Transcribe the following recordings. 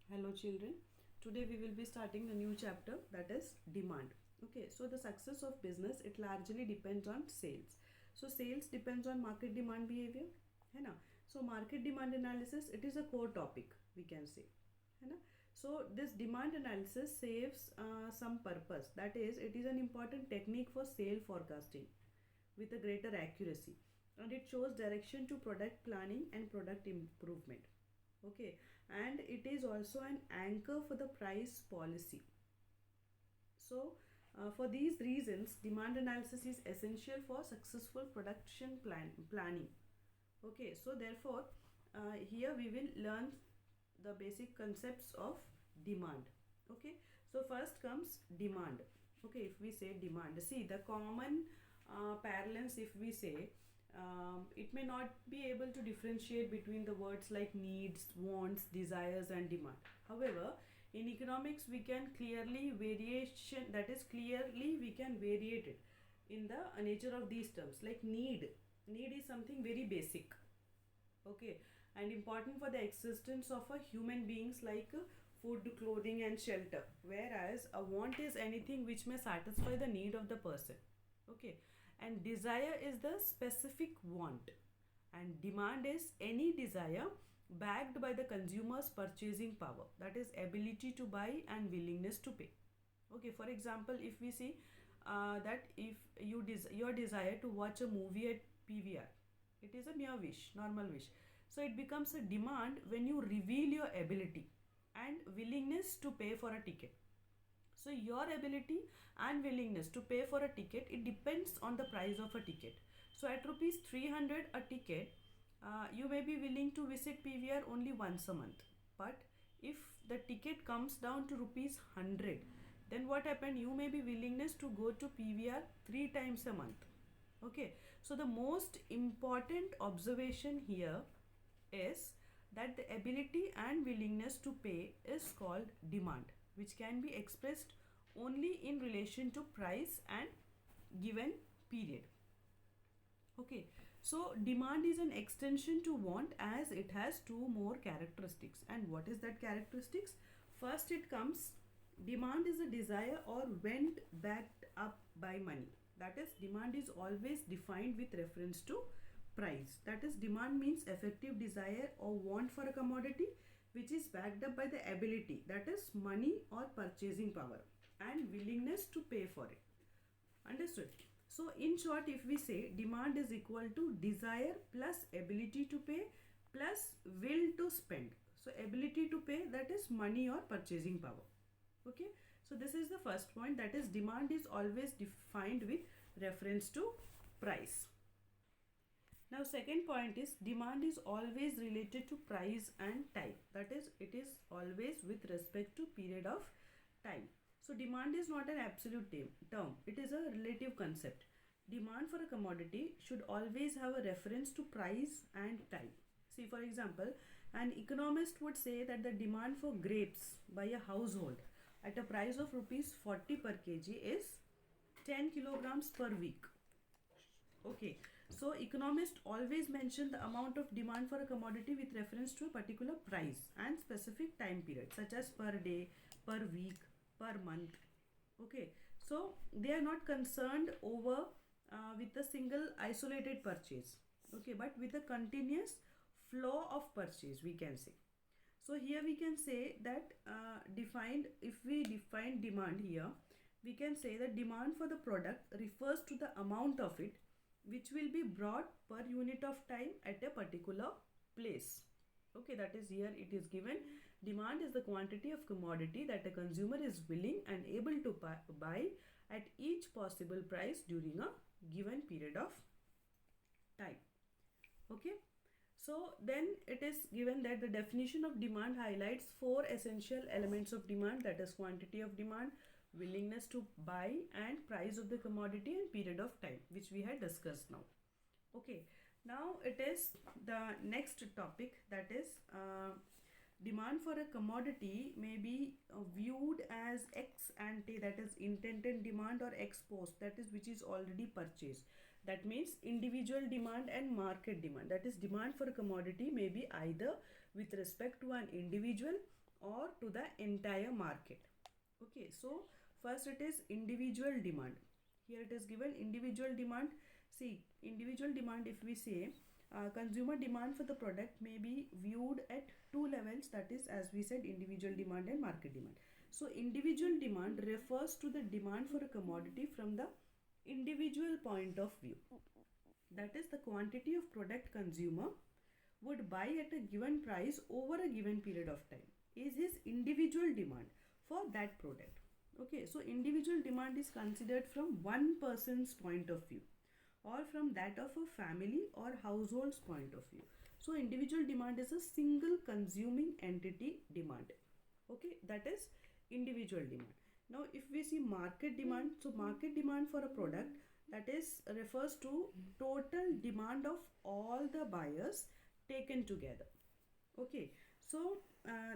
Hello children. Today we will be starting a new chapter, that is demand. Okay, so the success of business, it largely depends on sales. So sales depends on market demand behavior, है ना? So market demand analysis, it is a core topic, we can say, है ना? So this demand analysis saves some purpose. That is, it is an important technique for sale forecasting with a greater accuracy, and it shows direction to product planning and product improvement. Okay, and it is also an anchor for the price policy. So for these reasons, demand analysis is essential for successful production planning. Okay, so therefore here we will learn the basic concepts of demand. Okay, so first comes demand. Okay, if we say demand, see the common parlance, if we say, it may not be able to differentiate between the words like needs, wants, desires and demand. However, in economics we can clearly variation, that is clearly we can variate it in the nature of these terms. Like need is something very basic, okay, and important for the existence of a human beings, like food, clothing and shelter, whereas a want is anything which may satisfy the need of the person. Okay, and desire is the specific want, and demand is any desire backed by the consumer's purchasing power, that is ability to buy and willingness to pay. Okay, for example, if we see that if your desire to watch a movie at PVR, it is a mere wish, normal wish. So it becomes a demand when you reveal your ability and willingness to pay for a ticket. So your ability and willingness to pay for a ticket, it depends on the price of a ticket. So at rupees 300 a ticket, you may be willing to visit PVR only once a month. But if the ticket comes down to rupees 100, then what happened? You may be willingness to go to PVR 3 times a month. Okay, so the most important observation here is that the ability and willingness to pay is called demand, which can be expressed only in relation to price and given period. Okay, so demand is an extension to want, as it has two more characteristics. And what is that characteristics? First it comes, demand is a desire or want backed up by money. That is, demand is always defined with reference to price. That is, demand means effective desire or want for a commodity which is backed up by the ability, that is money or purchasing power, and willingness to pay for it. Understood? So in short, if we say demand is equal to desire plus ability to pay plus will to spend. So ability to pay, that is money or purchasing power. Okay, so this is the first point, that is demand is always defined with reference to price. Now second point is demand is always related to price and time, that is it is always with respect to period of time. So demand is not an absolute term, it is a relative concept. Demand for a commodity should always have a reference to price and time. See, for example, an economist would say that the demand for grapes by a household at a price of rupees 40 per kg is 10 kilograms per week. Okay, so economists always mention the amount of demand for a commodity with reference to a particular price and specific time period, such as per day, per week, per month. Okay, so they are not concerned over with a single isolated purchase. Okay, but with a continuous flow of purchase, we can say. So here we can say that if we define demand here, we can say that demand for the product refers to the amount of it which will be brought per unit of time at a particular place. Okay, that is, here it is given, demand is the quantity of commodity that a consumer is willing and able to buy at each possible price during a given period of time. Okay, so then it is given that the definition of demand highlights four essential elements of demand, that is quantity of demand, willingness to buy, and price of the commodity and period of time, which we had discussed now. Okay, now it is the next topic, that is demand for a commodity may be viewed as ex ante, that is intended demand, or ex post, that is which is already purchased. That means individual demand and market demand, that is demand for a commodity may be either with respect to an individual or to the entire market. Okay, so first it is individual demand. Here it is given individual demand. See, individual demand, if we say consumer demand for the product may be viewed at two levels, that is, as we said, individual demand and market demand. So individual demand refers to the demand for a commodity from the individual point of view. That is the quantity of product consumer would buy at a given price over a given period of time is his individual demand for that product. Okay, so individual demand is considered from one person's point of view or from that of a family or household's point of view. So individual demand is a single consuming entity demand. Okay, that is individual demand. Now if we see market demand, so market demand for a product, that is refers to total demand of all the buyers taken together. Okay, so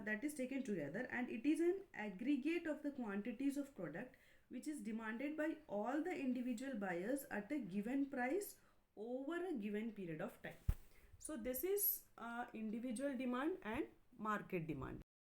that is taken together, and it is an aggregate of the quantities of product which is demanded by all the individual buyers at a given price over a given period of time. So this is individual demand and market demand.